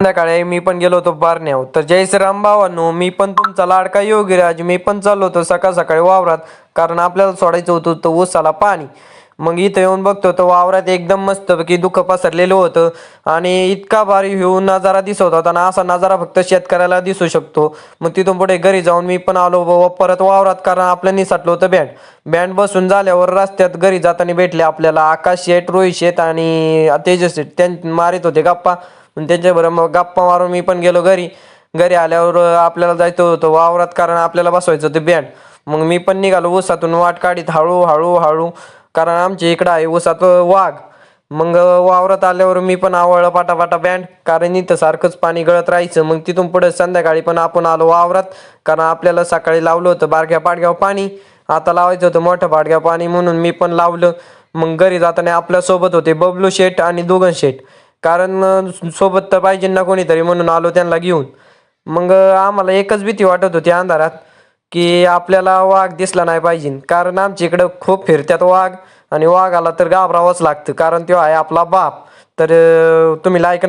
संध्याकाळी मी पण गेलो होतो बारण्यावर. तर जय श्रीराम भावांनो, मी पण तुमचा लाडका योगीराज. मी पण चाललो होतो सकाळ सकाळी वावरात, कारण आपल्याला सोडायचं होतं ऊसाला पाणी. मग इथं येऊन बघतो तर वावरात एकदम मस्तपैकी धुकं पसरलेलं होतं आणि इतका भारी व्ह्यू नजारा दिसत होता ना. असा नजारा फक्त शेतकऱ्याला दिसू शकतो. मग तिथून पुढे घरी जाऊन मी पण आलो परत वावरात, कारण आपलं निसटलं होतं बँड बसून झाल्यावर रस्त्यात घरी जाताना भेटले आपल्याला आकाश शेठ, रोहित शेठ आणि तेजस शेठ. मारित होते गप्पा. त्यांच्याबरोबर मग गप्पा मारून मी पण गेलो घरी. घरी आल्यावर आपल्याला जायचं होतं वावरात, कारण आपल्याला बसवायचं होतं बँड. मग मी पण निघालो ऊसातून वाट काढीत हळू हळू हळू, कारण आमच्या इकडं आहे ऊसात वाघ. मग वावरात आल्यावर मी पण आवळलं पाटापाटा बँड, कारण इथं सारखंच पाणी गळत राहायचं. मग तिथून पुढे संध्याकाळी पण आपण आलो वावरात, कारण आपल्याला सकाळी लावलं होतं बारक्या पाडग्यावर पाणी, आता लावायचं होतं मोठ्या पाडग्यावर पाणी, म्हणून मी पण लावलं. मग घरी जाताना आपल्या सोबत होते बबलू शेठ आणि दुगन शेठ, कारण सोबत तर पाहिजे ना कोणीतरी, म्हणून आलो त्यांना घेऊन. मग आम्हाला एकच भीती वाटत होती अंधारात, की आपल्याला वाघ दिसला नाही पाहिजे, कारण आमच्या इकडं खूप फिरत्यात वाघ आणि वाघाला तर घाबरावंच लागतं, कारण तो आहे आपला बाप. तर तुम्ही लाईक